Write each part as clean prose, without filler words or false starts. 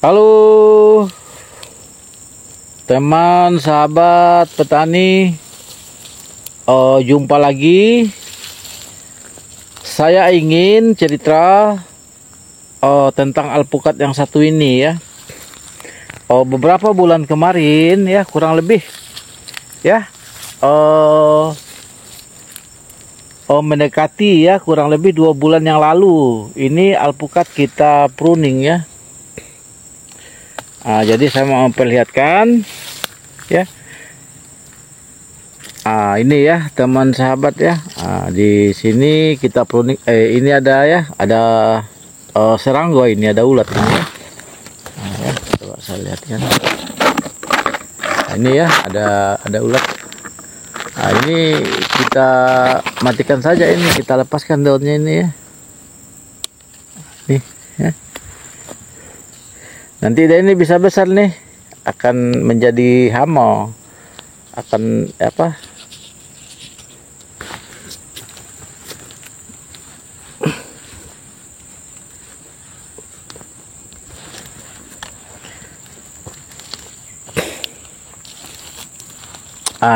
Halo teman sahabat petani, jumpa lagi. Saya ingin cerita tentang alpukat yang satu ini ya. Beberapa bulan kemarin ya, kurang lebih ya, mendekati ya, kurang lebih 2 bulan yang lalu ini alpukat kita pruning ya. Jadi saya mau memperlihatkan ya. Ini ya teman sahabat ya. Di sini kita pruning. Ini ada ya, ada serangga, ini ada ulat ini ya. Ya, coba saya lihatkan. Ini ya ada ulat. Ini kita matikan saja, ini kita lepaskan daunnya ini ya. Nih ya. Nanti dia ini bisa besar nih, akan menjadi hama, akan apa?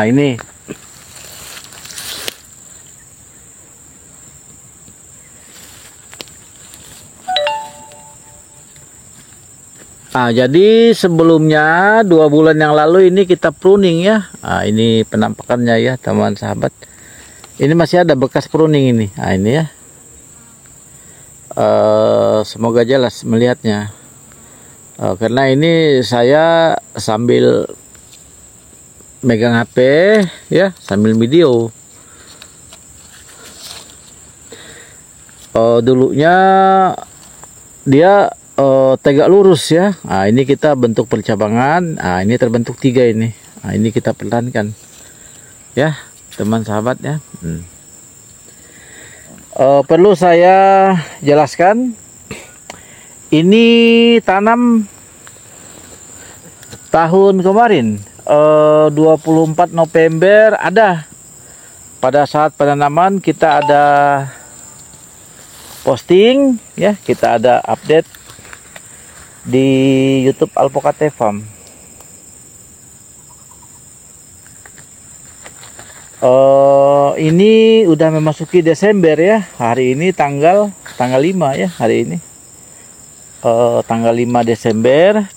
Ini. Jadi sebelumnya 2 bulan yang lalu ini kita pruning ya. Ini penampakannya ya teman sahabat. Ini masih ada bekas pruning ini. Ini ya. Semoga jelas melihatnya. Karena ini saya sambil megang HP ya, sambil video. Dulunya dia tegak lurus ya. Ini kita bentuk percabangan. Ini terbentuk 3 ini. Ini kita pertahankan ya teman sahabat ya. Perlu saya jelaskan, ini tanam tahun kemarin 24 November ada. Pada saat penanaman kita ada posting ya, kita ada update di YouTube Alpukat Farm. Ini udah memasuki Desember ya. Hari ini tanggal 5 ya, hari ini tanggal 5 Desember.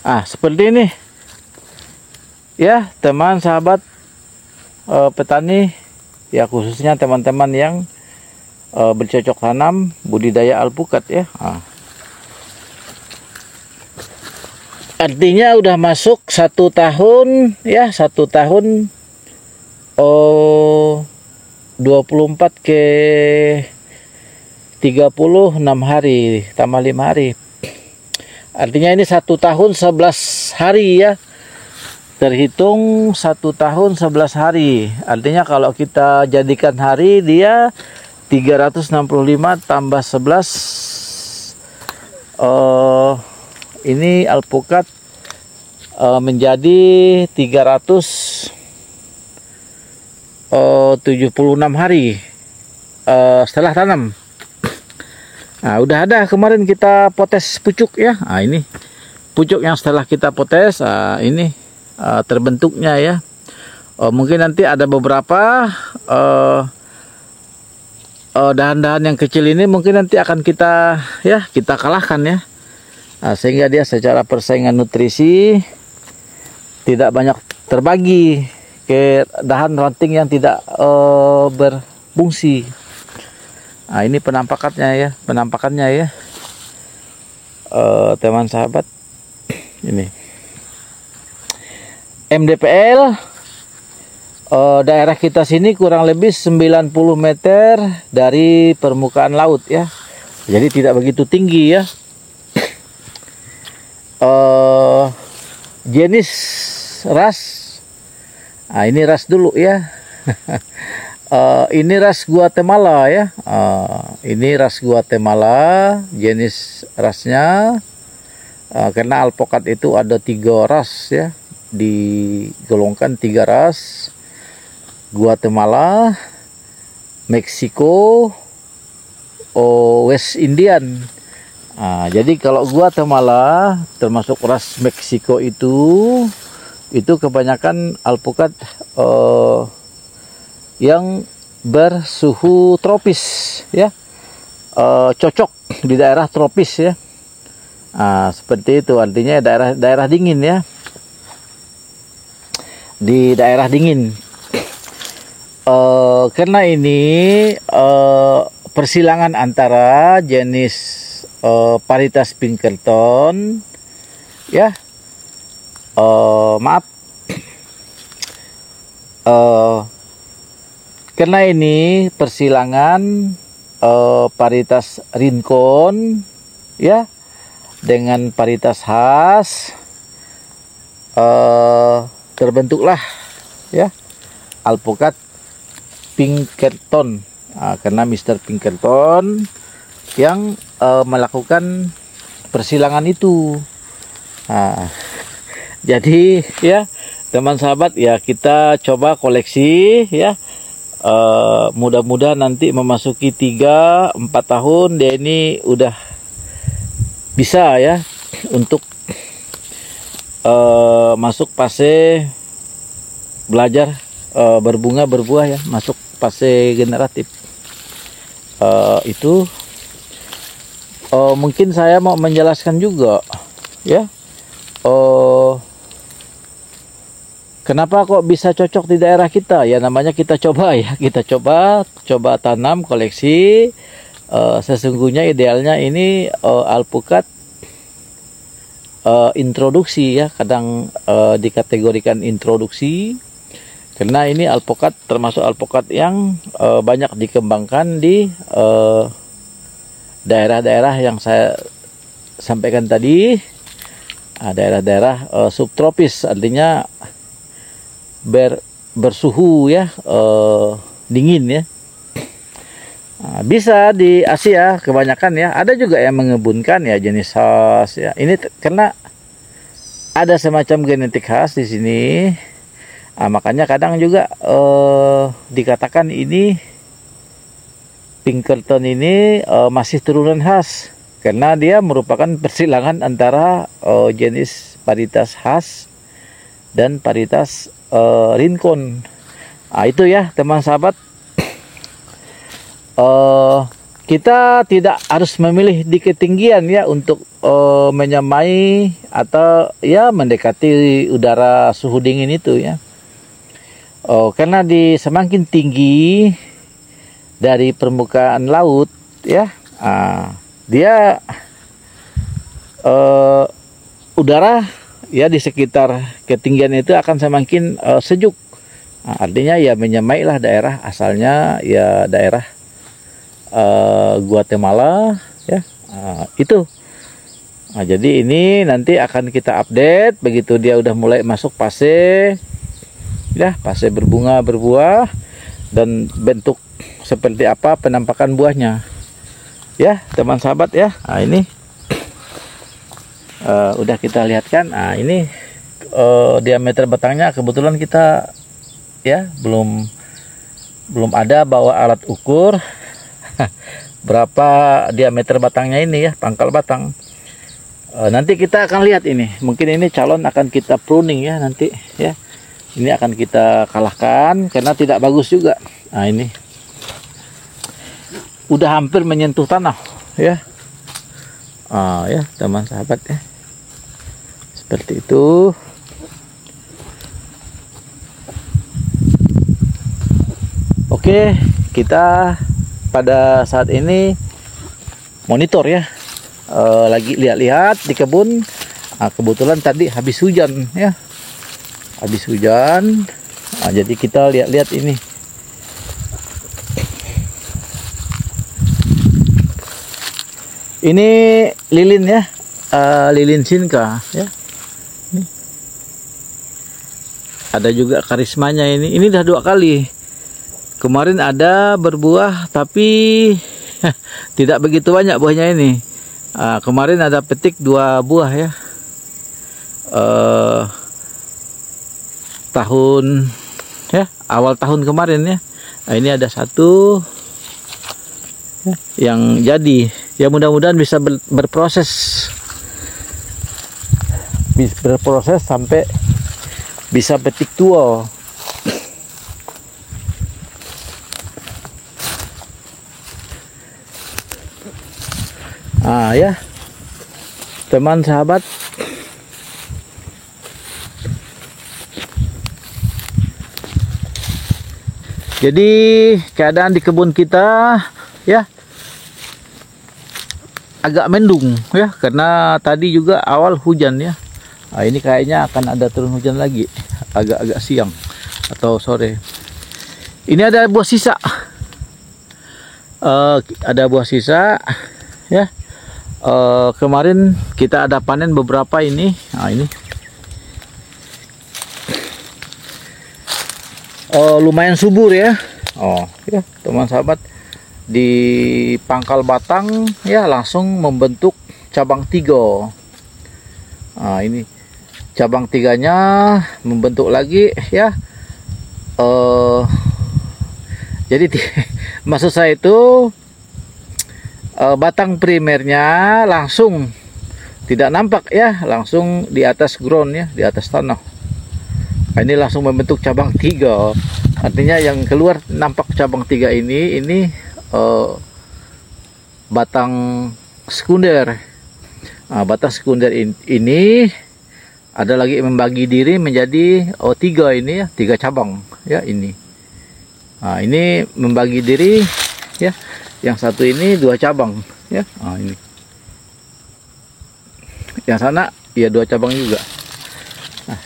Seperti ini ya teman sahabat petani ya, khususnya teman-teman yang bercocok tanam budidaya alpukat ya. Artinya udah masuk 1 tahun ya, 1 tahun 24 ke 36 hari tambah 5 hari. Artinya ini 1 tahun 11 hari ya. Terhitung 1 tahun 11 hari. Artinya kalau kita jadikan hari, dia 365 tambah 11. Ini alpukat menjadi 376 hari setelah tanam. Udah ada kemarin kita potes pucuk ya. Ini pucuk yang setelah kita potes, ini terbentuknya ya. Mungkin nanti ada beberapa dahan-dahan yang kecil ini mungkin nanti akan kita kalahkan ya. Sehingga dia secara persaingan nutrisi tidak banyak terbagi ke dahan ranting yang tidak berfungsi. Ini penampakannya ya, teman sahabat. Ini MDPL daerah kita sini kurang lebih 90 meter dari permukaan laut ya. Jadi tidak begitu tinggi ya. Jenis ras, ini ras dulu ya. Ini ras Guatemala ya. Ini ras Guatemala, jenis rasnya. Karena alpukat itu ada 3 ras ya, digolongkan 3 ras: Guatemala, Meksiko, West Indian. Jadi kalau Guatemala termasuk ras Meksiko itu kebanyakan alpukat yang bersuhu tropis ya, cocok di daerah tropis ya. Seperti itu, artinya daerah dingin ya, di daerah dingin. Karena ini persilangan antara jenis varietas Pinkerton ya, maaf, karena ini persilangan varietas Rincon ya dengan varietas khas, terbentuklah ya alpukat Pinkerton. Karena Mr. Pinkerton yang melakukan persilangan itu. Jadi ya teman sahabat ya, kita coba koleksi ya. Mudah-mudahan nanti memasuki 3-4 tahun dia ini udah bisa ya untuk masuk fase belajar berbunga berbuah ya, masuk fase generatif. Itu mungkin saya mau menjelaskan juga ya, kenapa kok bisa cocok di daerah kita ya. Namanya kita coba ya, kita coba tanam koleksi. Sesungguhnya idealnya ini alpukat introduksi ya, kadang dikategorikan introduksi karena ini alpukat termasuk alpukat yang banyak dikembangkan di daerah-daerah yang saya sampaikan tadi, daerah-daerah subtropis, artinya bersuhu ya, dingin ya. Bisa di Asia kebanyakan ya, ada juga yang mengebunkan ya jenis khas ya. Ini karena ada semacam genetik khas di sini. Makanya kadang juga dikatakan ini Pinkerton ini masih turunan khas, karena dia merupakan persilangan antara jenis varietas khas dan varietas Rincon. Itu ya teman sahabat, kita tidak harus memilih di ketinggian ya untuk menyamai atau ya mendekati udara suhu dingin itu ya. Karena semakin tinggi dari permukaan laut ya, dia udara ya di sekitar ketinggian itu akan semakin sejuk. Artinya ya menyamai lah daerah asalnya ya, daerah Guatemala ya, itu. Jadi ini nanti akan kita update begitu dia udah mulai masuk fase ya, fase berbunga berbuah, dan bentuk seperti apa penampakan buahnya ya teman sahabat ya. Ini udah kita lihatkan. Ini diameter batangnya kebetulan kita ya belum ada bawa alat ukur berapa diameter batangnya ini ya, pangkal batang. Nanti kita akan lihat ini, mungkin ini calon akan kita pruning ya nanti ya. Ini akan kita kalahkan karena tidak bagus juga. Ini udah hampir menyentuh tanah ya. Ya teman sahabat ya, seperti itu. Oke, kita pada saat ini monitor ya, lagi lihat-lihat di kebun. Kebetulan tadi habis hujan ya, habis hujan. Jadi kita lihat-lihat ini. Ini lilin ya, lilin Sinca ya. Ini. Ada juga karismanya ini. Ini udah 2 kali. Kemarin ada berbuah tapi tidak begitu banyak buahnya ini. Kemarin ada petik 2 buah ya. Tahun ya, awal tahun kemarin ya. Ini ada 1 ya, yang jadi Ya mudah-mudahan bisa berproses sampai bisa petik tua. Ya teman sahabat, jadi keadaan di kebun kita ya agak mendung ya, karena tadi juga awal hujan ya. Ini kayaknya akan ada turun hujan lagi agak-agak siang atau sore. Ini ada buah sisa, ya. Kemarin kita ada panen beberapa ini. Ini lumayan subur ya. Ya teman sahabat, di pangkal batang ya langsung membentuk cabang 3. Ini cabang 3-nya membentuk lagi ya. Jadi maksud saya itu batang primernya langsung tidak nampak ya, langsung di atas ground ya, di atas tanah. Ini langsung membentuk cabang 3. Artinya yang keluar nampak cabang 3 ini batang sekunder. Batang sekunder ini ada lagi membagi diri menjadi 3 ini ya, 3 cabang ya ini. Ini membagi diri ya. Yang satu ini 2 cabang ya. Ini. Yang sana ya 2 cabang juga.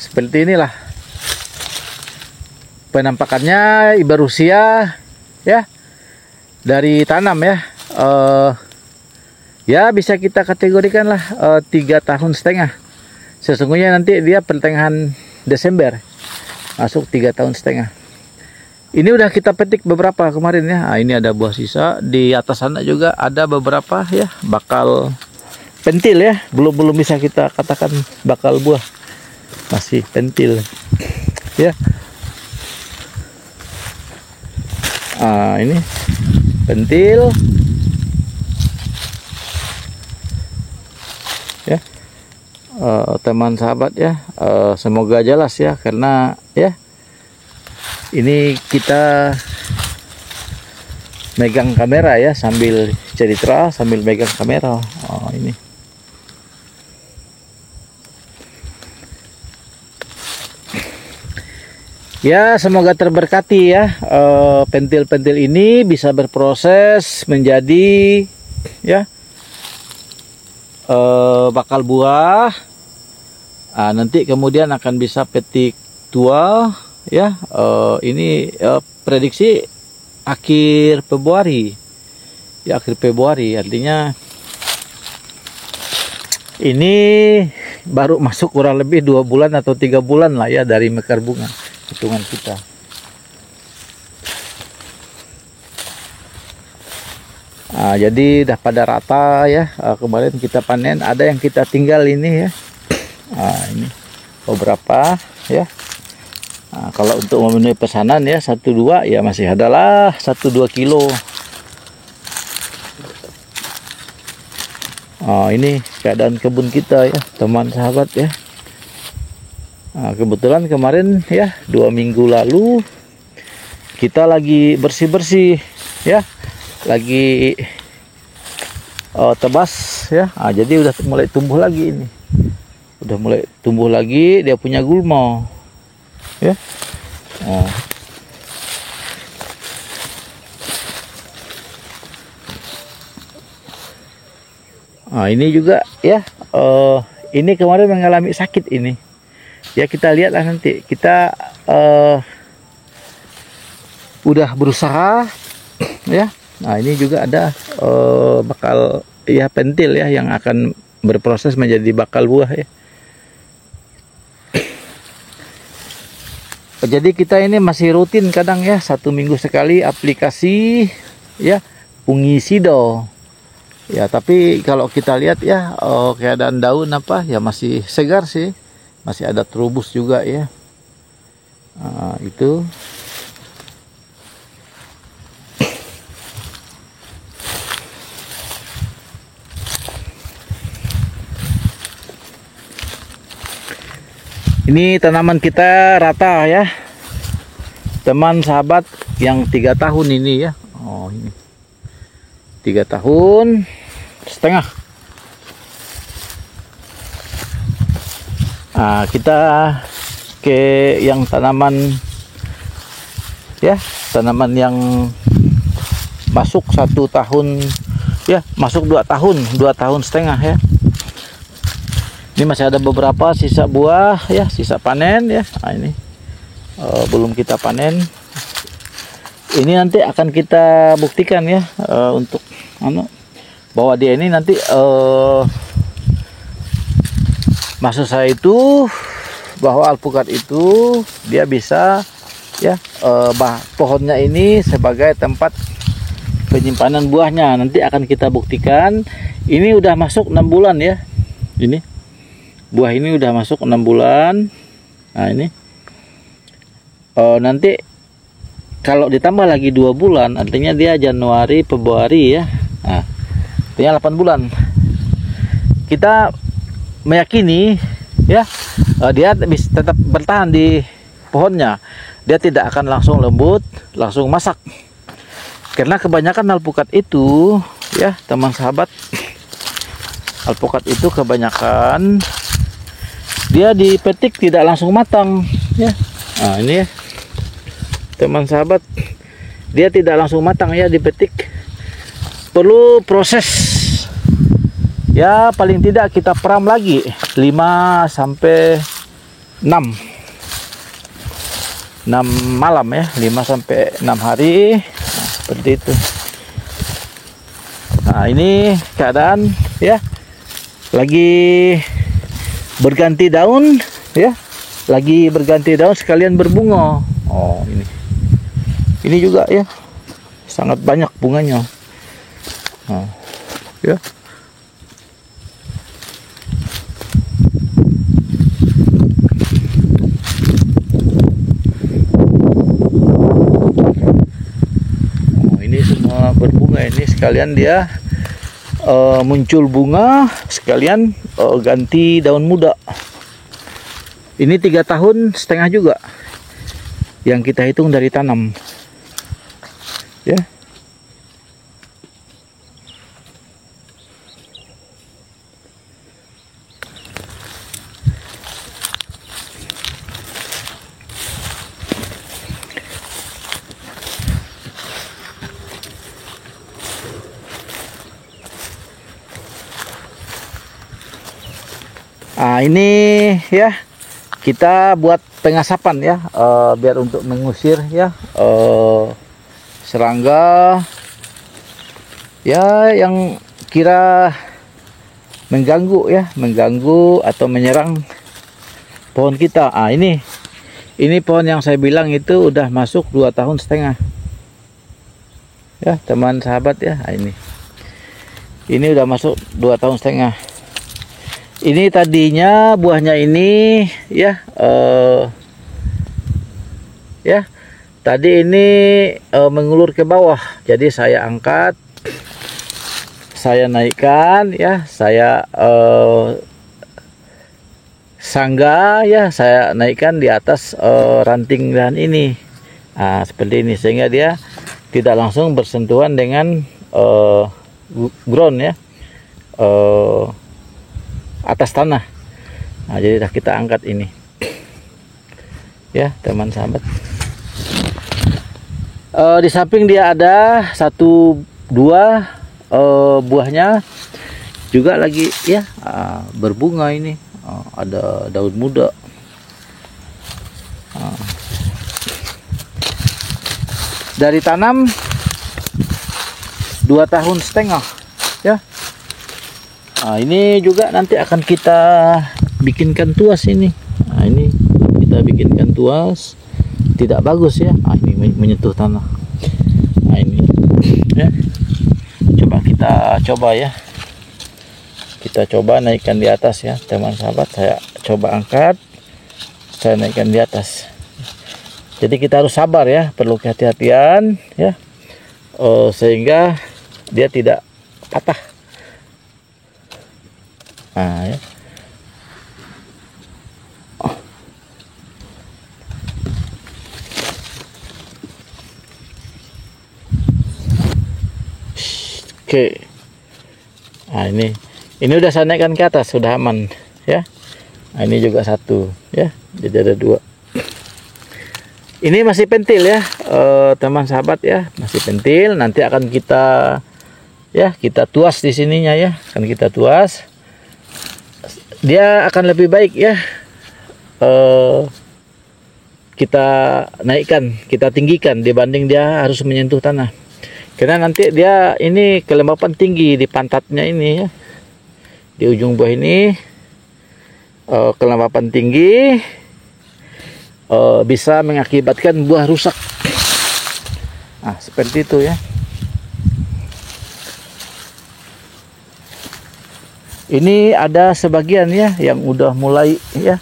Seperti inilah penampakannya berusia ya dari tanam ya. Ya bisa kita kategorikan lah 3,5 tahun. Sesungguhnya nanti dia pertengahan Desember masuk 3,5 tahun. Ini udah kita petik beberapa kemarin ya. Ini ada buah sisa, di atas sana juga ada beberapa ya, bakal pentil ya. Belum bisa kita katakan bakal buah, masih pentil ya. Ini pentil ya. Teman sahabat ya, semoga jelas ya, karena ya ini kita megang kamera ya, sambil cerita sambil megang kamera. Ini ya, semoga terberkati ya. Pentil-pentil ini bisa berproses menjadi ya bakal buah. Nanti kemudian akan bisa petik tua ya. Ini prediksi akhir Februari ya, akhir Februari. Artinya ini baru masuk kurang lebih 2 bulan atau 3 bulan lah ya dari mekar bunga, hitungan kita. Jadi dah pada rata ya. Kemarin kita panen, ada yang kita tinggal ini ya. Ini beberapa ya. Kalau untuk memenuhi pesanan ya 1-2 ya masih adalah 1-2 kilo. Ini keadaan kebun kita ya teman sahabat ya. Kebetulan kemarin ya 2 minggu lalu kita lagi bersih-bersih ya, lagi tebas ya. Jadi udah mulai tumbuh lagi ini, udah mulai tumbuh lagi, dia punya gulma ya. Ini juga ya, ini kemarin mengalami sakit ini ya. Kita lihatlah nanti, kita udah berusaha ya. Ini juga ada bakal ya pentil ya, yang akan berproses menjadi bakal buah ya. Jadi kita ini masih rutin kadang ya 1 minggu sekali aplikasi ya fungisida ya. Tapi kalau kita lihat ya keadaan daun apa ya masih segar sih, masih ada terubus juga ya. Itu Ini tanaman kita rata ya, teman sahabat, yang 3 tahun ini ya. Oh, ini 3 tahun setengah. Nah, kita ke yang tanaman ya, tanaman yang masuk 1 tahun ya, masuk 2 tahun, 2 tahun setengah ya. Ini masih ada beberapa sisa buah ya, sisa panen ya. Nah, ini belum kita panen. Ini nanti akan kita buktikan ya, untuk bahwa dia ini nanti maksud saya itu bahwa alpukat itu dia bisa ya, pohonnya ini sebagai tempat penyimpanan buahnya. Nanti akan kita buktikan. Ini udah masuk 6 bulan ya. Ini buah ini udah masuk 6 bulan. Nah, ini nanti kalau ditambah lagi 2 bulan, artinya dia Januari, Februari ya. Nah, artinya 8 bulan. Kita meyakini ya, dia bisa tetap bertahan di pohonnya. Dia tidak akan langsung lembut, langsung masak. Karena kebanyakan alpukat itu ya, teman sahabat, alpukat itu kebanyakan dia dipetik tidak langsung matang ya. Nah, ini ya, teman sahabat, dia tidak langsung matang ya, dipetik. Perlu proses ya, paling tidak kita peram lagi 5 sampai 6 malam ya, 5 sampai 6 hari. Nah, seperti itu. Nah, ini keadaan ya, lagi berganti daun ya, lagi berganti daun sekalian berbunga. Oh, ini juga ya, sangat banyak bunganya. Nah, ya. Oh, ini semua berbunga, ini sekalian dia muncul bunga, sekalian ganti daun muda. Ini 3 tahun setengah juga yang kita hitung dari tanam ya. Nah, ini ya, kita buat pengasapan ya, biar untuk mengusir ya serangga ya yang kira mengganggu ya, mengganggu atau menyerang pohon kita. Ah, ini pohon yang saya bilang itu udah masuk 2 tahun setengah ya, teman sahabat ya. Nah, ini udah masuk 2 tahun setengah. Ini tadinya buahnya ini ya, ya tadi ini mengulur ke bawah. Jadi saya angkat, saya naikkan ya, saya sangga ya, saya naikkan di atas ranting dan ini. Nah, seperti ini, sehingga dia tidak langsung bersentuhan dengan ground ya, atas tanah. Nah, jadi kita angkat ini ya, teman sahabat. Di samping dia ada 1, 2 buahnya juga lagi ya, berbunga ini. Ada daun muda. Dari tanam 2 tahun setengah ya. Nah, ini juga nanti akan kita bikinkan tuas ini. Nah, ini kita bikinkan tuas, tidak bagus ya. Nah, ini menyentuh tanah. Nah, ini ya, kita coba ya, kita coba naikkan di atas ya, teman sahabat. Saya coba angkat, saya naikkan di atas. Jadi kita harus sabar ya, perlu kehati-hatian ya, sehingga dia tidak patah. Nah, ya. Oke. Nah, ini udah saya naikkan ke atas, sudah aman ya. Nah, ini juga satu ya, jadi ada dua. Ini masih pentil ya, teman sahabat ya, masih pentil. Nanti akan kita tuas di sininya ya, akan kita tuas. Dia akan lebih baik ya, kita naikkan, kita tinggikan dibanding dia harus menyentuh tanah. Karena nanti dia ini kelembapan tinggi di pantatnya ini ya, di ujung buah ini kelembapan tinggi, bisa mengakibatkan buah rusak. Nah, seperti itu ya. Ini ada sebagian ya yang udah mulai ya,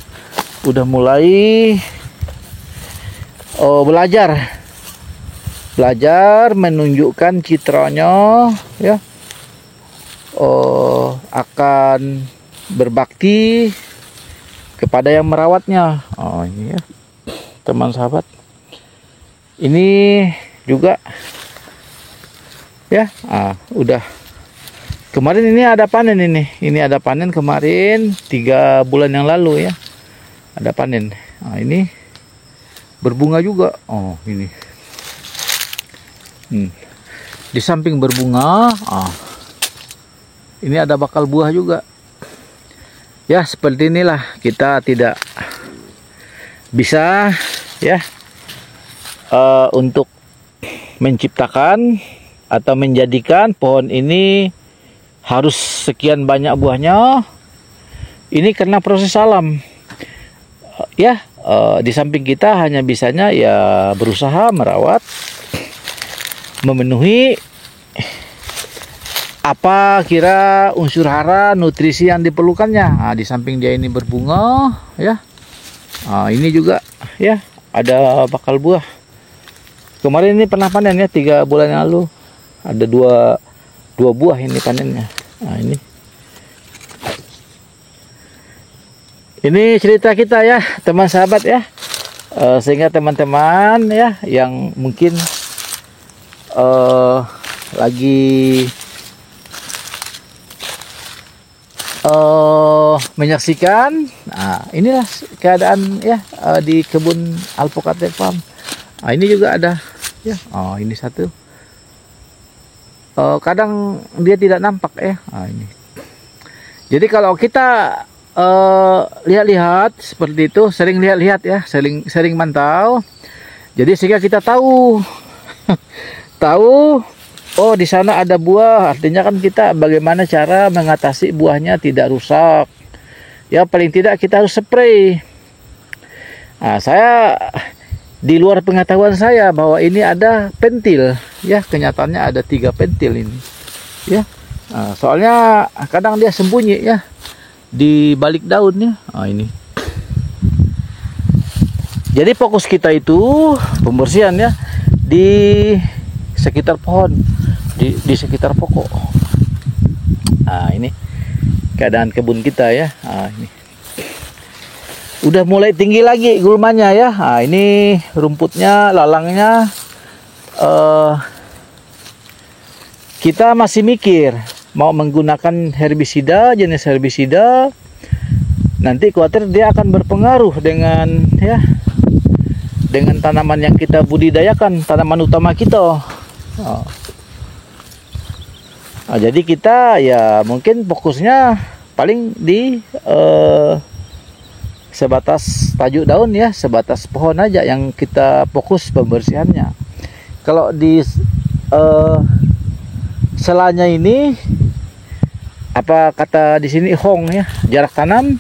belajar menunjukkan citranya ya, akan berbakti kepada yang merawatnya. Ini ya teman sahabat, ini juga ya, udah kemarin ini ada panen, ini ada panen kemarin 3 bulan yang lalu ya, ada panen. Ini berbunga juga. Ini di samping berbunga, ini ada bakal buah juga ya. Seperti inilah, kita tidak bisa ya untuk menciptakan atau menjadikan pohon ini harus sekian banyak buahnya. Ini karena proses alam ya. Di samping kita hanya bisanya ya berusaha merawat, memenuhi apa kira unsur hara, nutrisi yang diperlukannya. Di samping dia ini berbunga ya, ini juga ya ada bakal buah. Kemarin ini pernah panen ya, 3 bulan yang lalu ada dua buah ini panennya. Ini cerita kita ya teman sahabat ya, sehingga teman-teman ya yang mungkin lagi menyaksikan, inilah keadaan ya di kebun Alpukat Farm. Ini juga ada ya, ini satu. Kadang dia tidak nampak ya. Ini. Jadi kalau kita lihat-lihat seperti itu, sering lihat-lihat ya, sering mantau. Jadi sehingga kita tahu oh di sana ada buah, artinya kan kita bagaimana cara mengatasi buahnya tidak rusak. Ya paling tidak kita harus spray. Saya di luar pengetahuan saya bahwa ini ada pentil ya, kenyataannya ada 3 pentil ini ya. Soalnya kadang dia sembunyi ya di balik daunnya. Ini jadi fokus kita itu pembersihan ya di sekitar pohon, di sekitar pokok. Ini keadaan kebun kita ya. Ini udah mulai tinggi lagi gulmanya ya. Ini rumputnya, lalangnya. Kita masih mikir mau menggunakan herbisida, jenis herbisida. Nanti khawatir dia akan berpengaruh dengan tanaman yang kita budidayakan, tanaman utama kita. Jadi kita ya mungkin fokusnya paling di sebatas tajuk daun ya, sebatas pohon aja yang kita fokus pembersihannya. Kalau di selanya ini, apa kata di sini hong ya, jarak tanam.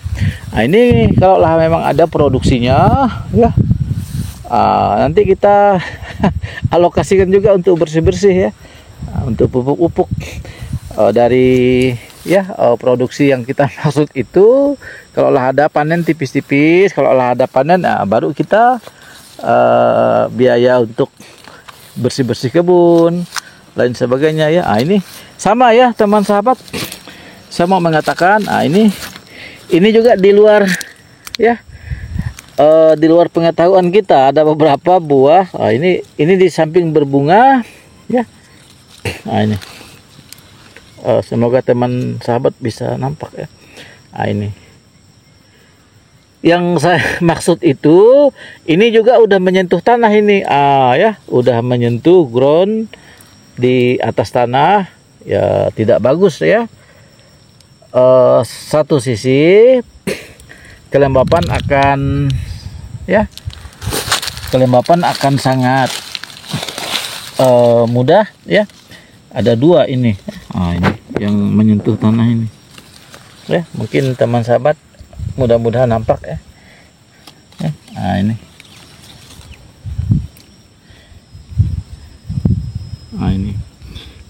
Ini kalau lah memang ada produksinya ya, nanti kita alokasikan juga untuk bersih-bersih ya, untuk pupuk-pupuk dari ya produksi yang kita maksud itu. Kalau lah ada panen tipis-tipis, kalau lah ada panen baru kita biaya untuk bersih-bersih kebun lain sebagainya ya. Ini sama ya teman sahabat, saya mau mengatakan ini juga di luar ya, di luar pengetahuan kita ada beberapa buah. Ini di samping berbunga ya. Ini Semoga teman sahabat bisa nampak ya. Nah, ini yang saya maksud itu, ini juga udah menyentuh tanah ini, ya udah menyentuh ground di atas tanah, ya tidak bagus ya. Satu sisi kelembapan akan sangat mudah ya. Ada dua ini, ini yang menyentuh tanah ini ya. Mungkin teman sahabat mudah-mudahan nampak ya. Nah, ini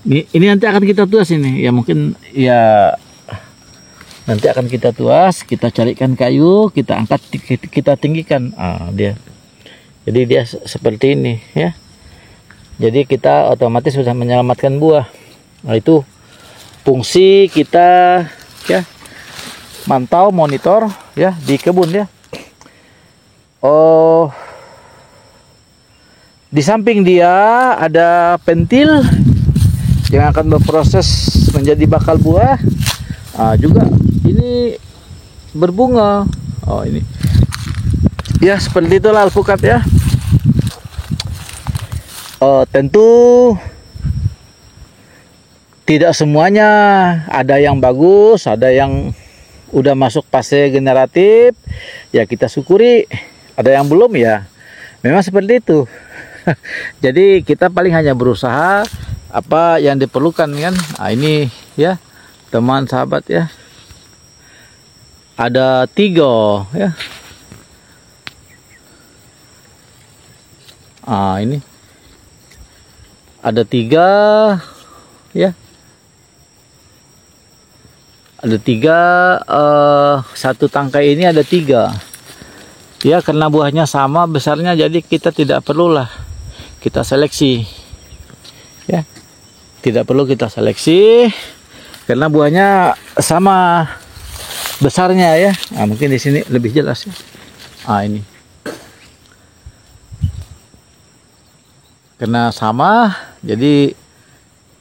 ini nanti akan kita tuas ini ya, mungkin ya nanti akan kita tuas, kita carikan kayu, kita angkat, kita tinggikan. Dia jadi dia seperti ini ya. Jadi kita otomatis sudah menyelamatkan buah. Nah, itu fungsi kita ya, mantau, monitor ya di kebun ya. Di samping dia ada pentil yang akan berproses menjadi bakal buah. Juga ini berbunga. Ini ya, seperti itulah alpukat ya. Tentu tidak semuanya, ada yang bagus, ada yang udah masuk fase generatif ya, kita syukuri. Ada yang belum ya, memang seperti itu. Jadi kita paling hanya berusaha apa yang diperlukan kan. Ini ya teman sahabat ya, ada 3 ya. Ini ada 3 ya, ada 3, satu tangkai ini ada 3 ya, karena buahnya sama besarnya, jadi kita tidak perlulah kita seleksi ya, tidak perlu kita seleksi karena buahnya sama besarnya ya. Mungkin di sini lebih jelas ya. Ini karena sama, jadi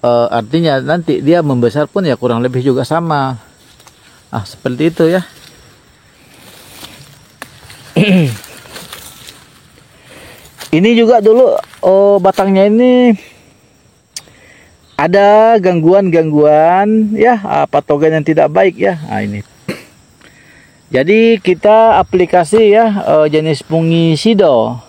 artinya nanti dia membesar pun ya kurang lebih juga sama. Seperti itu ya. Ini juga dulu batangnya ini ada gangguan-gangguan ya, patogen yang tidak baik ya. Ini jadi kita aplikasi ya, jenis fungisida.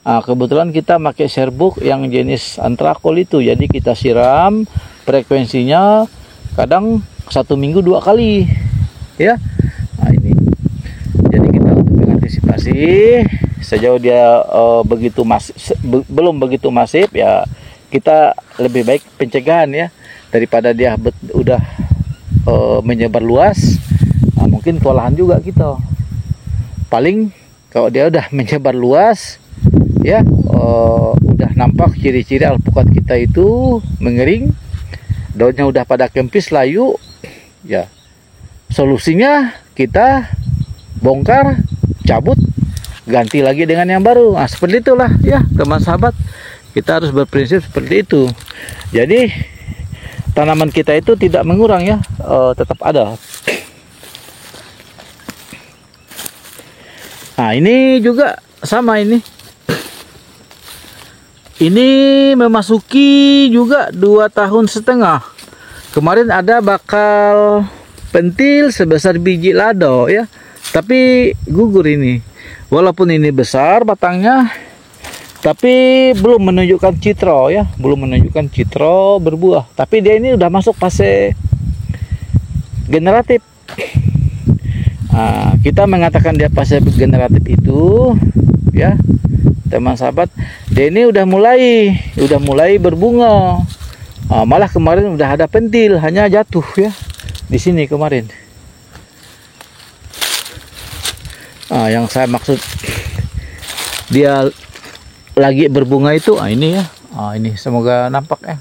Kebetulan kita pakai serbuk yang jenis antrakol itu, jadi kita siram frekuensinya kadang 1 minggu 2 kali ya. Ini jadi kita untuk mengantisipasi sejauh dia belum begitu masif ya, kita lebih baik pencegahan ya, daripada dia udah menyebar luas. Mungkin kewalahan juga kita. Paling kalau dia udah menyebar luas ya, udah nampak ciri-ciri alpukat kita itu mengering, daunnya udah pada kempis, layu ya, solusinya kita bongkar, cabut, ganti lagi dengan yang baru. Seperti itulah ya teman sahabat, kita harus berprinsip seperti itu. Jadi tanaman kita itu tidak mengurang ya, tetap ada. Ini juga sama, ini memasuki juga 2,5 tahun. Kemarin ada bakal pentil sebesar biji lado ya, tapi gugur ini. Walaupun ini besar batangnya, tapi belum menunjukkan citro ya, belum menunjukkan citro berbuah. Tapi dia ini udah masuk fase generatif. Kita mengatakan dia fase generatif itu ya teman sahabat, dia ini udah mulai berbunga. Malah kemarin udah ada pentil, hanya jatuh ya di sini kemarin. Yang saya maksud dia lagi berbunga itu ini ya. Ini semoga nampak ya.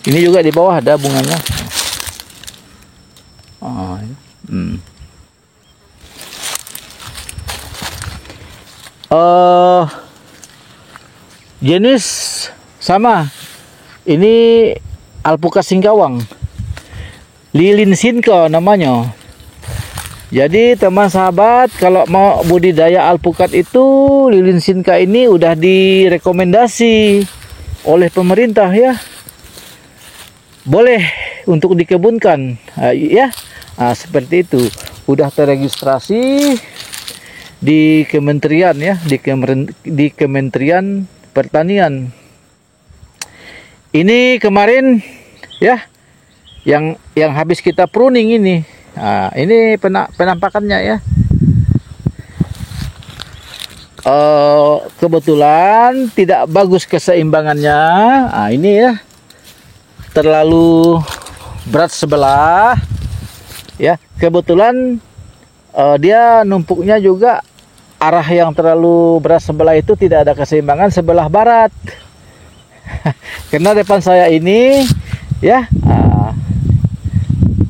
Ini juga di bawah ada bunganya. Jenis sama. Ini alpukat singkawang. Lilin Sinko namanya. Jadi teman sahabat, kalau mau budidaya alpukat itu, lilin Sinka ini udah direkomendasi oleh pemerintah ya. Boleh untuk dikebunkan. Ya. Seperti itu. Udah terregistrasi di kementerian ya, di Kementerian Pertanian. Ini kemarin ya yang habis kita pruning ini. Ini penampakannya ya. Kebetulan tidak bagus keseimbangannya. Ini ya. Terlalu berat sebelah. Ya, kebetulan dia numpuknya juga arah yang terlalu berat sebelah itu tidak ada keseimbangan sebelah barat. Karena depan saya ini ya,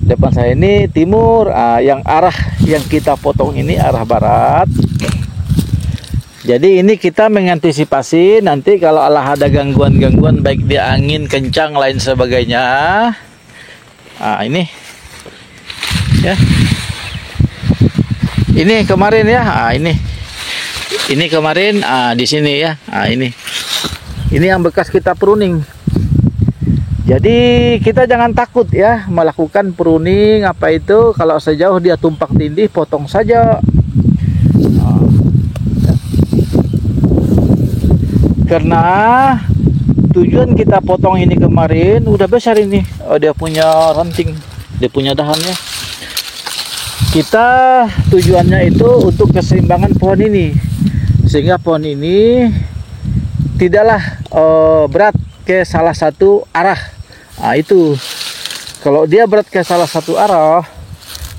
depan saya ini timur, yang arah yang kita potong ini arah barat. Jadi ini kita mengantisipasi nanti kalau ada gangguan-gangguan baik di angin kencang lain sebagainya. Ini ya. Ini kemarin ya, ini kemarin di sini ya. Ini yang bekas kita pruning. Jadi kita jangan takut ya melakukan pruning apa itu, kalau sejauh dia tumpak tindih potong saja. Karena tujuan kita potong ini kemarin udah besar ini. Dia punya ranting, dia punya dahannya. Kita tujuannya itu untuk keseimbangan pohon ini, sehingga pohon ini tidaklah berat ke salah satu arah. Itu kalau dia berat ke salah satu arah,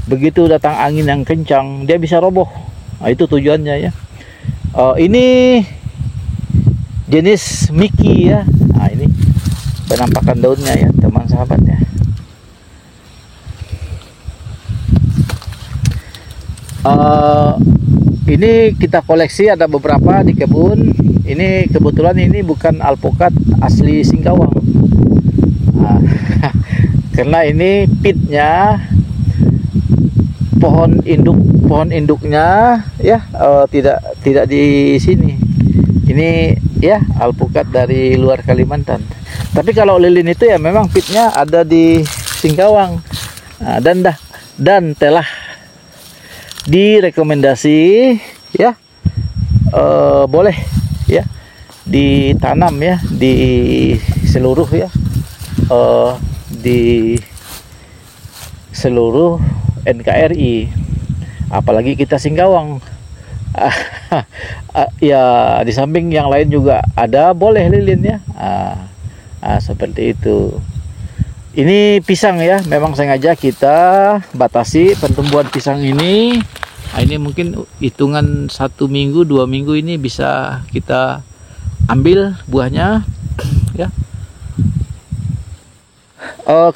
begitu datang angin yang kencang dia bisa roboh. Itu tujuannya ya. Ini jenis Miki ya. Ini penampakan daunnya ya teman sahabat ya. Ini kita koleksi, ada beberapa di kebun. Ini kebetulan ini bukan alpukat asli Singkawang. Karena ini pitnya pohon induknya ya, tidak di sini. Ini ya alpukat dari luar Kalimantan. Tapi kalau lilin itu ya memang pitnya ada di Singkawang. Dan telah direkomendasi ya, boleh ya ditanam ya di seluruh ya, di seluruh NKRI, apalagi kita Singkawang. Ya di samping yang lain juga ada, boleh lilin ya. Seperti itu. Ini pisang ya, memang sengaja kita batasi pertumbuhan pisang ini. Ini mungkin hitungan 1 minggu 2 minggu ini bisa kita ambil buahnya ya.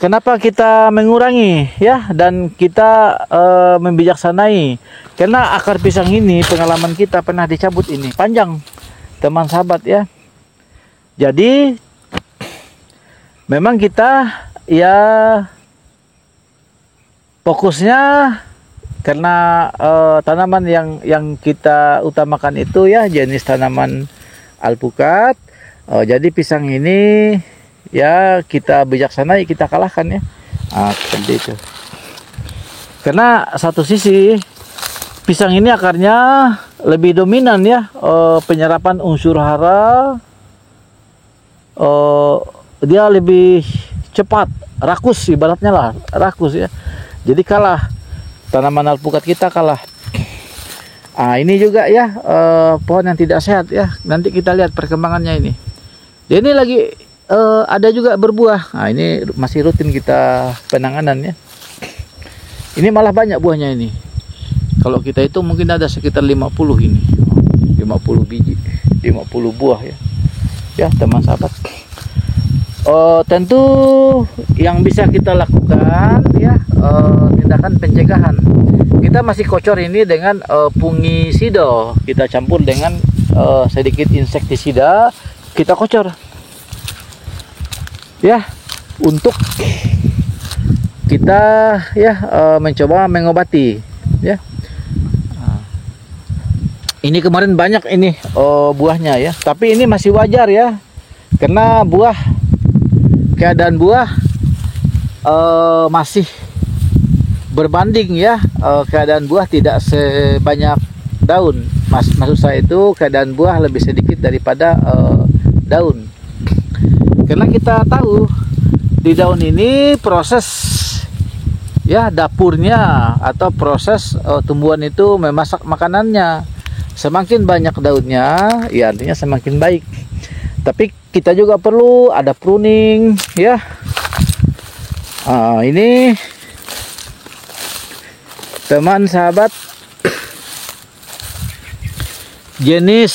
Kenapa kita mengurangi ya, dan kita membijaksanai? Karena akar pisang ini pengalaman kita pernah dicabut ini panjang teman sahabat ya. Jadi memang kita ya fokusnya karena tanaman yang kita utamakan itu ya jenis tanaman alpukat. Jadi pisang ini ya kita bijaksanai, kita kalahkan ya. Seperti itu. Karena satu sisi pisang ini akarnya lebih dominan ya, penyerapan unsur hara, dia lebih cepat, rakus ibaratnya lah, rakus ya. Jadi kalah, tanaman alpukat kita kalah. Ini juga ya pohon yang tidak sehat ya. Nanti kita lihat perkembangannya ini. Ini lagi ada juga berbuah. Ini masih rutin kita penanganan ya. Ini malah banyak buahnya ini. Kalau kita itu mungkin ada sekitar 50 ini. 50 biji, 50 buah ya. Ya, teman sahabat. Tentu yang bisa kita lakukan ya, tindakan pencegahan. Kita masih kocor ini dengan fungisida. Kita campur dengan sedikit insektisida, kita kocor. ya untuk kita ya mencoba mengobati ya. Ini kemarin banyak ini buahnya ya, tapi ini masih wajar ya, karena keadaan buah masih berbanding ya, keadaan buah tidak sebanyak daun. Maksud saya itu keadaan buah lebih sedikit daripada daun, karena kita tahu di daun ini proses ya dapurnya atau proses tumbuhan itu memasak makanannya. Semakin banyak daunnya, ya artinya semakin baik. Tapi kita juga perlu ada pruning, ya. Ini teman sahabat, jenis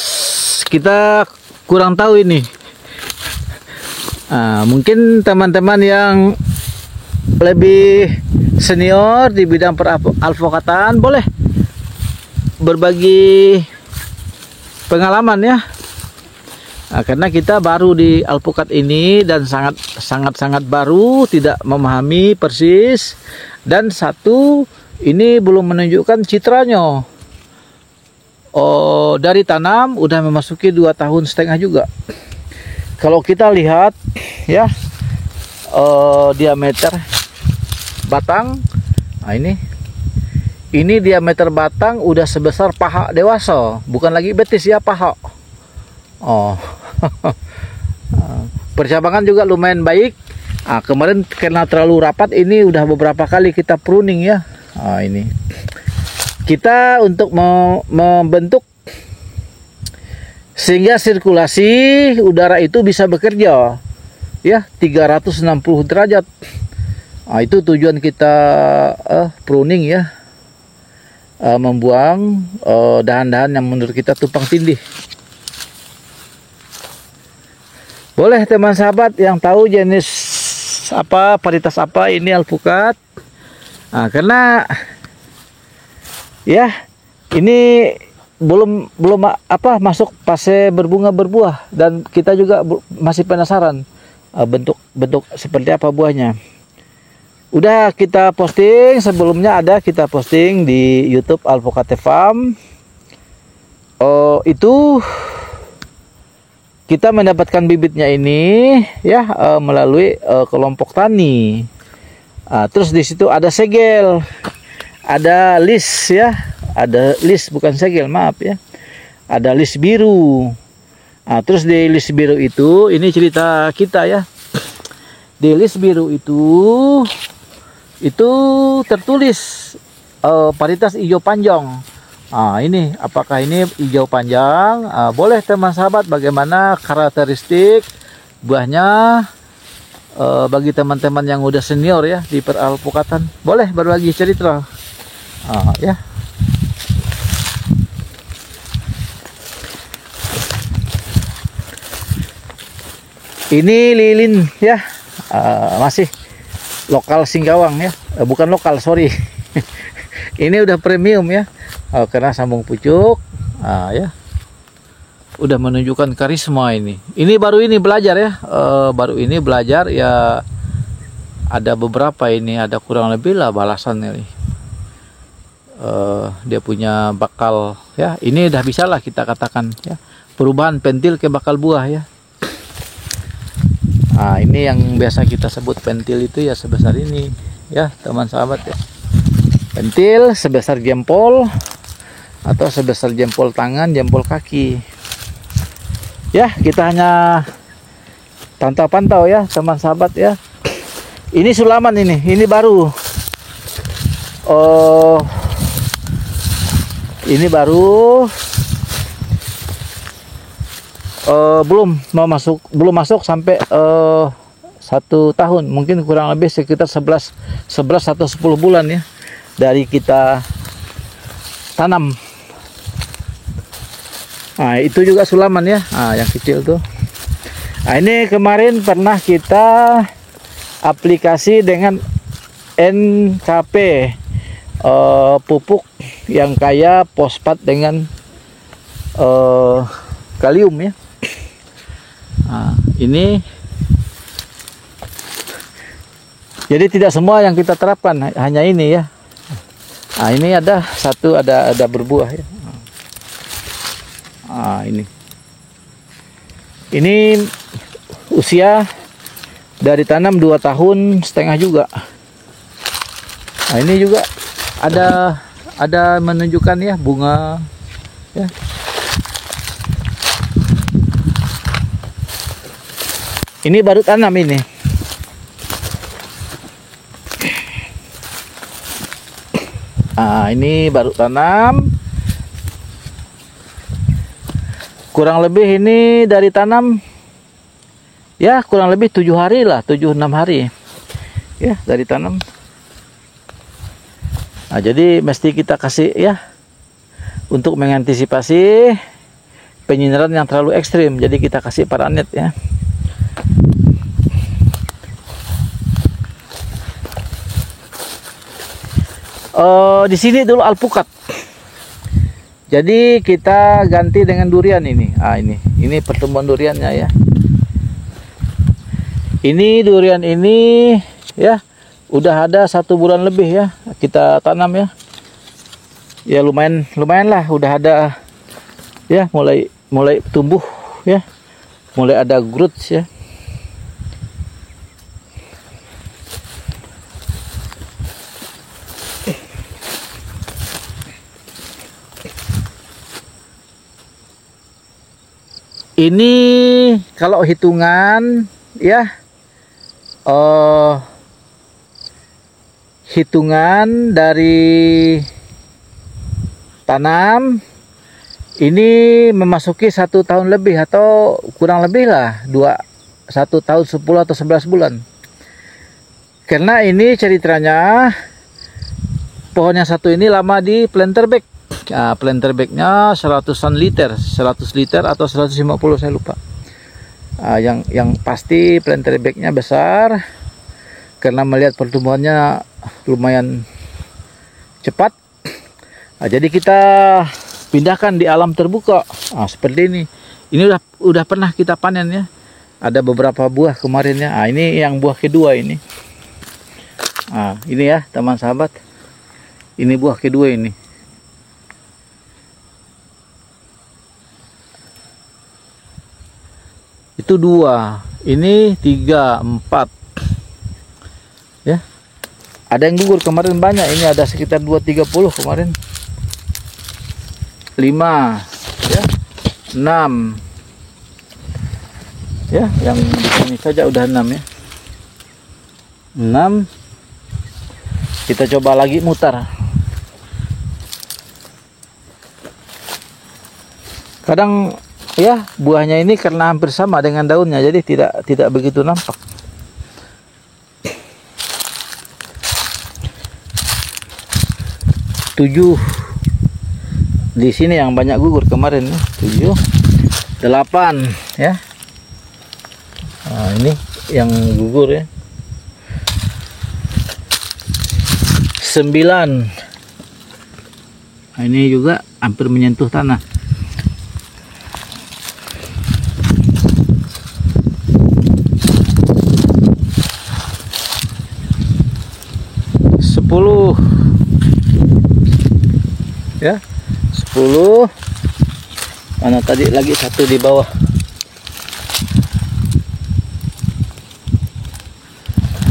kita kurang tahu ini. Mungkin teman-teman yang lebih senior di bidang peralpukatan boleh berbagi pengalaman ya, karena kita baru di alpukat ini dan sangat baru, tidak memahami persis, dan satu ini belum menunjukkan citranya. Dari tanam udah memasuki 2,5 tahun juga. Kalau kita lihat ya diameter batang, ini diameter batang udah sebesar paha dewasa, bukan lagi betis ya, paha. Percabangan juga lumayan baik. Kemarin karena terlalu rapat, ini udah beberapa kali kita pruning ya. Ini kita untuk membentuk sehingga sirkulasi udara itu bisa bekerja ya 360 derajat. Itu tujuan kita pruning ya. Membuang dahan-dahan yang menurut kita tumpang tindih. Boleh teman sahabat yang tahu jenis apa, varietas apa ini alpukat, karena ya ini belum masuk fase berbunga berbuah, dan kita juga masih penasaran bentuk seperti apa buahnya. Udah kita posting sebelumnya, ada kita posting di YouTube Alpukat Farm. Itu kita mendapatkan bibitnya ini ya melalui kelompok tani. Terus di situ ada segel, ada list ya, ada list bukan segel, maaf ya, ada list biru. Terus di list biru itu ini cerita kita ya. Di list biru itu tertulis varietas hijau panjang. Ini apakah ini hijau panjang? Boleh teman sahabat, bagaimana karakteristik buahnya bagi teman-teman yang udah senior ya di peralpukatan, boleh berbagi cerita ya. Ini lilin ya, masih lokal Singkawang ya, bukan lokal, sorry. Ini udah premium ya, karena sambung pucuk ya, udah menunjukkan karisma ini. Ini baru ini belajar ya, baru ini belajar ya, ada beberapa ini, ada kurang lebih lah balasannya nih. Dia punya bakal ya, ini udah bisa lah kita katakan ya, perubahan pentil ke bakal buah ya. Ini yang biasa kita sebut pentil itu ya sebesar ini ya teman sahabat ya. Pentil sebesar jempol atau sebesar jempol tangan, jempol kaki. Ya, kita hanya pantau-pantau ya teman sahabat ya. Ini sulaman ini baru. Ini baru belum masuk sampai 1 tahun, mungkin kurang lebih sekitar 11 atau 10 bulan ya dari kita tanam. Itu juga sulaman ya, yang kecil tuh. Ini kemarin pernah kita aplikasi dengan NKP, pupuk yang kaya fosfat dengan kalium ya. Ini Jadi tidak semua yang kita terapkan hanya ini ya. Nah, ini ada satu, ada berbuah ya. Nah, ini usia dari tanam 2,5 tahun juga. Nah, ini juga ada menunjukkan ya bunga ya. Ini baru tanam ini. Nah, ini baru tanam. Kurang lebih ini dari tanam ya kurang lebih 7 hari lah, 7-6 hari ya dari tanam. Nah, jadi mesti kita kasih ya untuk mengantisipasi penyinaran yang terlalu ekstrim. Jadi kita kasih paranet ya. Di sini dulu alpukat. Jadi kita ganti dengan durian ini. Ah, ini pertumbuhan duriannya ya. Ini durian ini ya udah ada 1 bulan lebih ya kita tanam ya. Ya lumayan lah, udah ada ya, mulai tumbuh ya, mulai ada growth ya. Ini kalau hitungan ya, hitungan dari tanam ini memasuki 1 tahun lebih atau kurang lebih lah 1 tahun 10 atau 11 bulan. Karena ini ceritanya pohon yang satu ini lama di planter bag. Nah, planter bagnya 100 liter atau 150 saya lupa. Yang pasti planter bagnya besar karena melihat pertumbuhannya lumayan cepat. Nah, jadi kita pindahkan di alam terbuka. Nah, seperti ini. Ini udah pernah kita panen ya. Ada beberapa buah kemarin ya. Nah, ini yang buah kedua ini. Nah, ini ya teman sahabat. Ini buah kedua ini. Itu 2, ini 3, 4 ya. Ada yang gugur kemarin banyak, ini ada sekitar 230 kemarin. 5 ya, 6 ya, yang ini saja udah 6 ya. 6. Kita coba lagi mutar. Kadang ya buahnya ini karena hampir sama dengan daunnya, jadi tidak begitu nampak. Tujuh di sini yang banyak gugur kemarin ya. 7, 8 ya. Nah, ini yang gugur ya. 9. Nah, ini juga hampir menyentuh tanah. 10 ya, 10. Mana tadi lagi satu di bawah.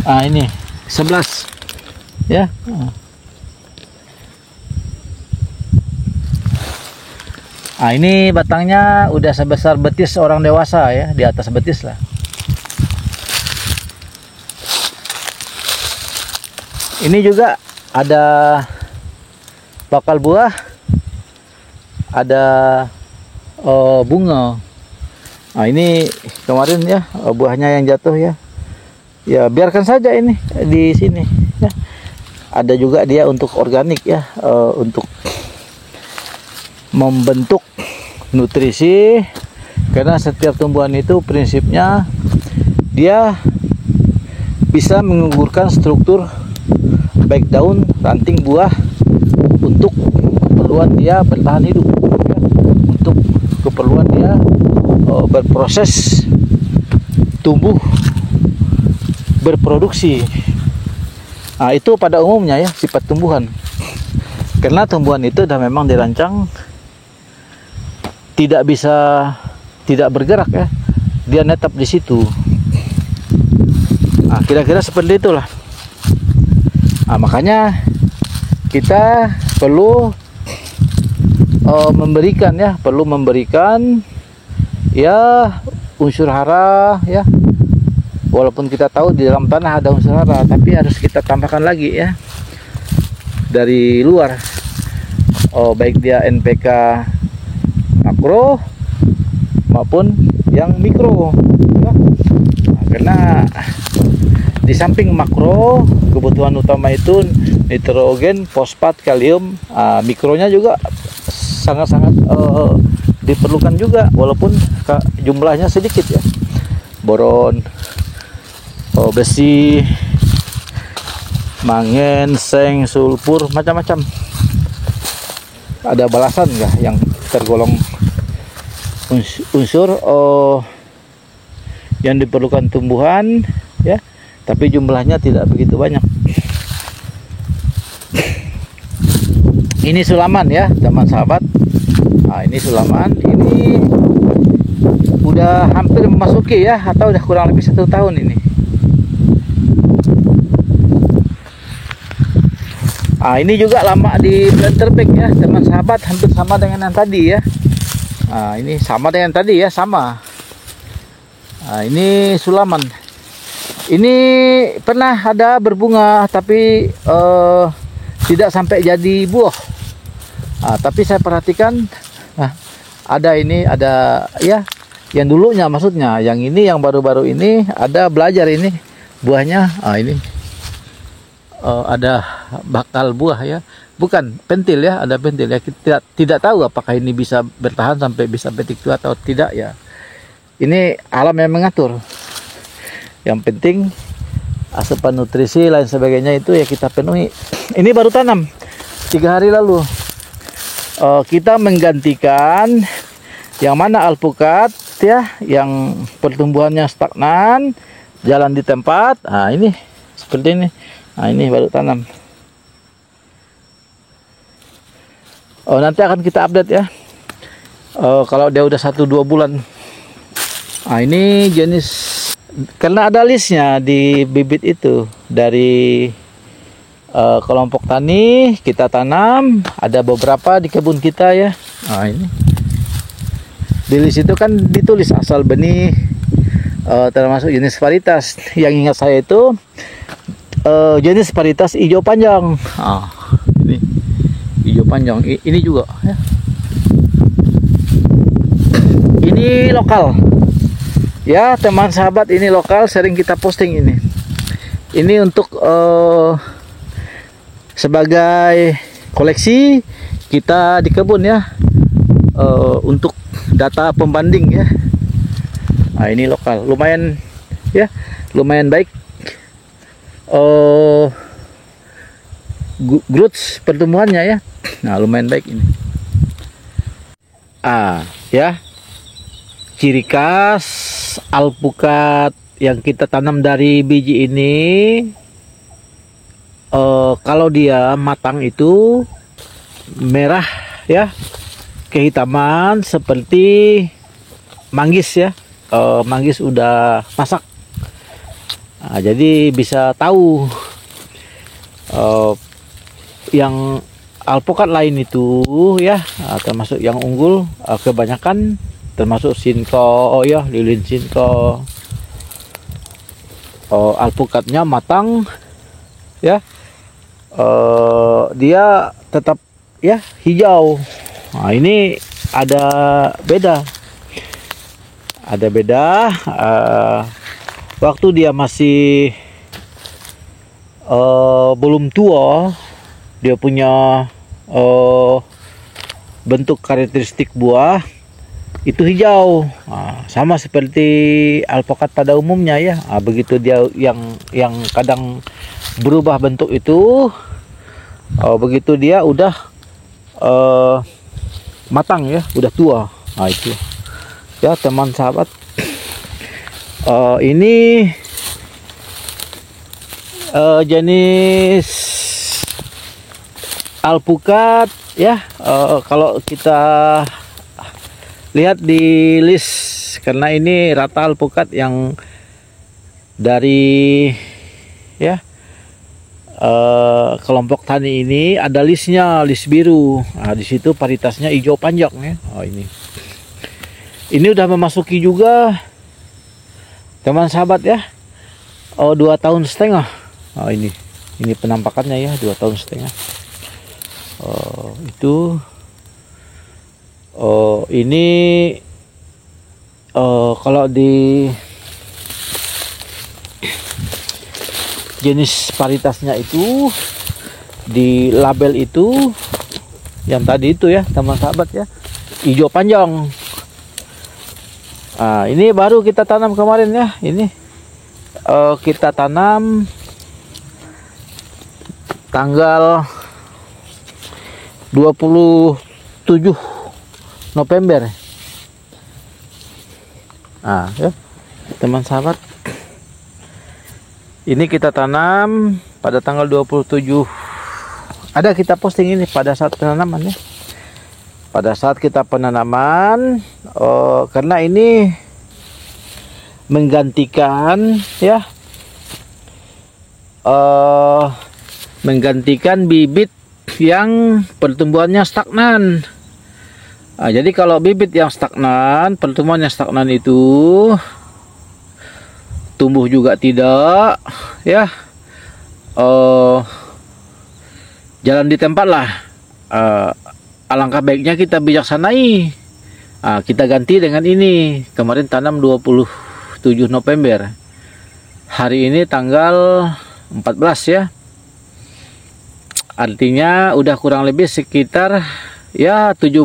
Ini 11 ya. Ini batangnya udah sebesar betis orang dewasa ya, di atas betis lah. Ini juga ada bakal buah, ada bunga. Nah, ini kemarin ya buahnya yang jatuh ya. Ya biarkan saja ini di sini ya. Ada juga dia untuk organik ya, untuk membentuk nutrisi, karena setiap tumbuhan itu prinsipnya dia bisa menggugurkan struktur baik daun, ranting, buah untuk keperluan dia bertahan hidup ya. Untuk keperluan dia berproses tumbuh, berproduksi Nah, itu pada umumnya ya sifat tumbuhan. Karena tumbuhan itu sudah memang dirancang tidak bisa tidak bergerak ya. Dia netap di situ. Nah, kira-kira seperti itulah. Nah, makanya kita perlu memberikan ya unsur hara ya. Walaupun kita tahu di dalam tanah ada unsur hara, tapi harus kita tambahkan lagi ya dari luar. Baik dia NPK makro maupun yang mikro ya. Nah, karena di samping makro kebutuhan utama itu nitrogen, fosfat, kalium, mikronya juga sangat-sangat diperlukan juga walaupun jumlahnya sedikit ya. Boron, besi, mangen, seng, sulfur, macam-macam. Ada balasan nggak yang tergolong unsur yang diperlukan tumbuhan ya, tapi jumlahnya tidak begitu banyak. Ini sulaman ya teman sahabat. Nah, ini sulaman, ini udah hampir memasuki ya, atau udah kurang lebih 1 tahun ini. Nah, ini juga lama di planter bag ya teman sahabat, hampir sama dengan yang tadi ya. Nah, ini sama dengan tadi ya, sama. Nah, ini sulaman. Ini pernah ada berbunga tapi tidak sampai jadi buah. Nah, tapi saya perhatikan ada ya yang dulunya, maksudnya yang ini yang baru-baru ini ada belajar ini buahnya. Ini ada bakal buah ya, bukan pentil ya, ada pentil ya. Kita tidak tahu apakah ini bisa bertahan sampai bisa petik tua atau tidak ya. Ini alam yang mengatur. Yang penting asupan nutrisi lain sebagainya itu ya kita penuhi. Ini baru tanam 3 hari lalu. Kita menggantikan yang mana alpukat ya, yang pertumbuhannya stagnan, jalan di tempat. Nah, ini seperti ini. Nah, ini baru tanam. Nanti akan kita update ya. Kalau dia udah 1-2 bulan. Nah, ini jenis, karena ada listnya di bibit itu dari kelompok tani kita tanam, ada beberapa di kebun kita ya. Nah, ini di list itu kan ditulis asal benih, termasuk jenis varietas. Yang ingat saya itu jenis varietas hijau panjang. Ini hijau panjang, ini juga ya. Ini lokal ya teman sahabat, ini lokal, sering kita posting ini. Ini untuk sebagai koleksi kita di kebun ya, untuk data pembanding ya. Nah, ini lokal, lumayan ya, lumayan baik. Growth pertumbuhannya ya. Nah, lumayan baik ini. Ya, ciri khas alpukat yang kita tanam dari biji ini, kalau dia matang itu merah ya, kehitaman seperti manggis ya. Manggis udah masak. Nah, jadi bisa tahu. Yang alpukat lain itu ya, termasuk yang unggul, kebanyakan termasuk Sinko ya, lilin Sinko, alpukatnya matang ya, dia tetap ya hijau. Nah, ini ada beda waktu dia masih belum tua, dia punya bentuk karakteristik buah itu hijau. Sama seperti alpukat pada umumnya ya. Begitu dia yang kadang berubah bentuk itu, begitu dia udah matang ya, udah tua. Itu ya teman sahabat. Ini jenis alpukat ya. Kalau kita lihat di list, karena ini rata alpukat yang dari ya kelompok tani ini ada listnya, list biru. Nah, di situ varietasnya hijau panjang ya. Ini udah memasuki juga teman sahabat ya. 2 tahun setengah. Ini penampakannya ya, 2 tahun setengah. Ini kalau di jenis varietasnya itu, di label itu yang tadi itu ya teman sahabat ya, hijau panjang. Ini baru kita tanam kemarin ya. Ini kita tanam tanggal 27 November. Ya teman sahabat, ini kita tanam pada tanggal 27. Ada kita posting ini pada saat penanaman ya. Pada saat kita penanaman, karena ini menggantikan ya, menggantikan bibit yang pertumbuhannya stagnan. Jadi kalau bibit yang stagnan, pertumbuhannya stagnan itu tumbuh juga tidak ya, jalan di tempat lah. Alangkah baiknya kita bijaksanai. Kita ganti dengan ini. Kemarin tanam 27 November. Hari ini tanggal 14 ya. Artinya udah kurang lebih sekitar ya 17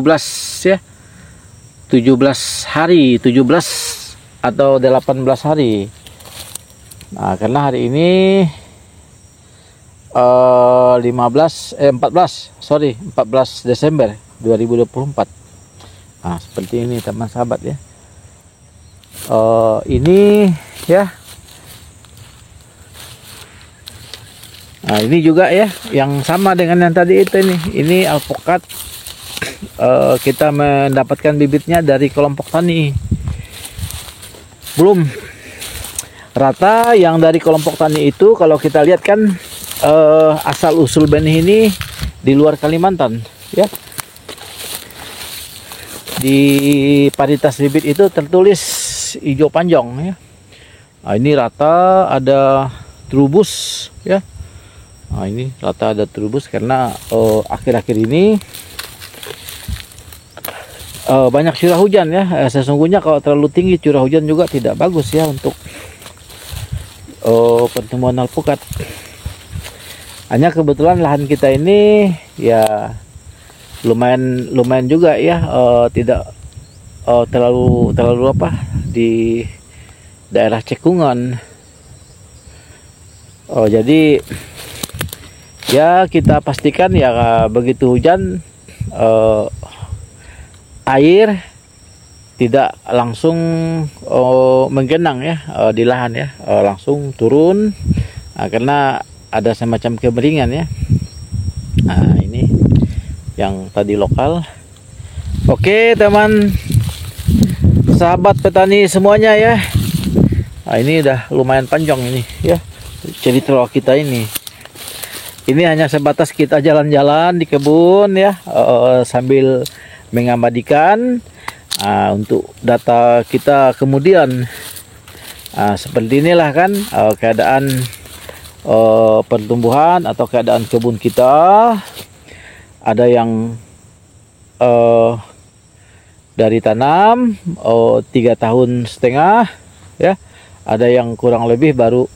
ya. 17 hari, 17 atau 18 hari. Karena hari ini 14 Desember 2024. Seperti ini teman sahabat ya. Ini ya. Ini juga ya, yang sama dengan yang tadi itu ini. Ini alpukat, kita mendapatkan bibitnya dari kelompok tani. Belum rata yang dari kelompok tani itu, kalau kita lihat kan asal usul benih ini di luar Kalimantan ya. Di varietas bibit itu tertulis hijau panjang ya. Ini rata ada trubus ya. Ini rata ada trubus karena akhir-akhir ini banyak curah hujan ya. Sesungguhnya kalau terlalu tinggi curah hujan juga tidak bagus ya untuk pertumbuhan alpukat. Hanya kebetulan lahan kita ini ya lumayan juga ya, tidak terlalu apa di daerah cekungan. Jadi ya kita pastikan ya begitu hujan air tidak langsung menggenang ya di lahan ya, langsung turun karena ada semacam keberingan ya. Ini yang tadi lokal. Oke teman sahabat petani semuanya ya. Ini udah lumayan panjang ini ya cerita kita ini. Ini hanya sebatas kita jalan-jalan di kebun ya, sambil mengabadikan untuk data kita kemudian. Seperti inilah kan keadaan pertumbuhan atau keadaan kebun kita. Ada yang dari tanam 3 tahun setengah ya, ada yang kurang lebih baru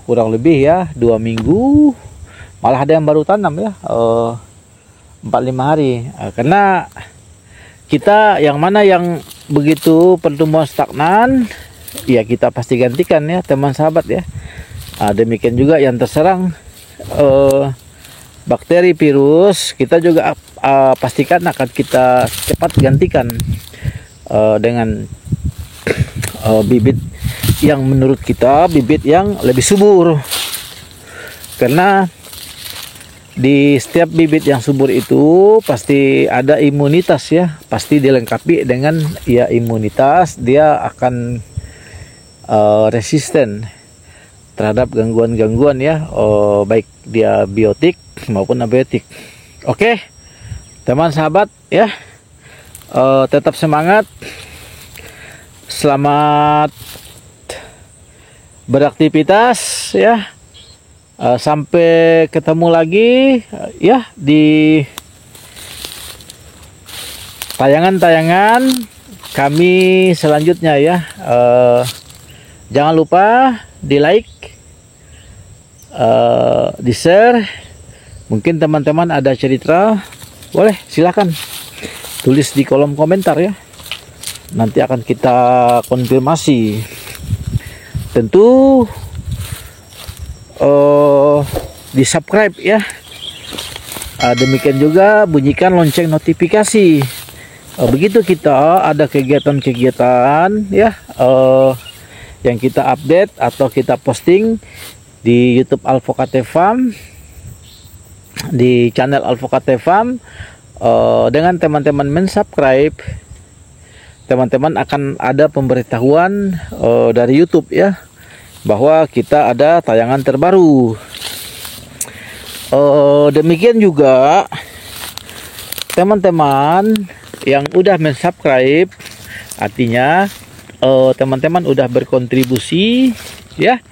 kurang lebih ya 2 minggu, malah ada yang baru tanam ya 4-5 hari. Karena kita yang mana yang begitu pertumbuhan stagnan ya kita pasti gantikan ya teman sahabat ya. Demikian juga yang terserang bakteri, virus, kita juga pastikan akan kita cepat gantikan dengan bibit yang menurut kita bibit yang lebih subur Karena di setiap bibit yang subur itu pasti ada imunitas ya, pasti dilengkapi dengan ya imunitas, dia akan resisten terhadap gangguan-gangguan ya, baik dia biotik maupun abiotik. Oke, teman sahabat ya, tetap semangat, selamat beraktivitas ya. Sampai ketemu lagi ya di tayangan-tayangan kami selanjutnya ya. Jangan lupa di like, di share. Mungkin teman-teman ada cerita, boleh silakan tulis di kolom komentar ya. Nanti akan kita konfirmasi. Tentu di subscribe ya. Demikian juga bunyikan lonceng notifikasi. Begitu kita ada kegiatan-kegiatan ya, yang kita update atau kita posting di YouTube Alfocate Farm, di channel Alfocate Farm, dengan teman-teman mensubscribe, teman-teman akan ada pemberitahuan dari YouTube ya, bahwa kita ada tayangan terbaru. Demikian juga teman-teman yang udah mensubscribe, artinya teman-teman udah berkontribusi ya,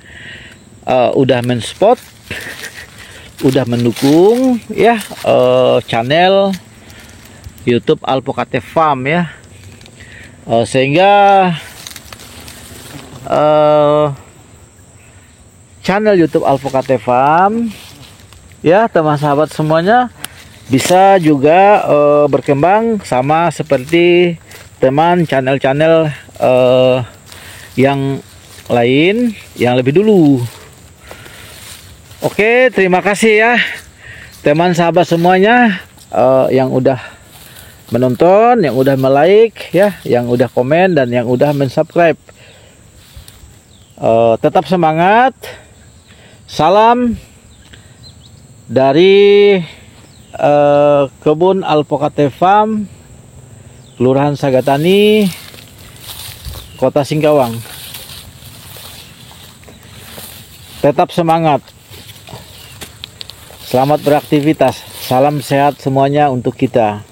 udah mensupport, udah mendukung ya channel YouTube Alfocate Farm ya, sehingga channel YouTube Alfocate Farm ya, teman sahabat semuanya, bisa juga berkembang sama seperti teman channel-channel yang lain yang lebih dulu. Oke, terima kasih ya teman sahabat semuanya, yang udah menonton, yang udah like ya, yang udah komen, dan yang udah mensubscribe. Tetap semangat. Salam dari kebun Alfocate Farm, Kelurahan Sagatani, Kota Singkawang. Tetap semangat. Selamat beraktivitas. Salam sehat semuanya untuk kita.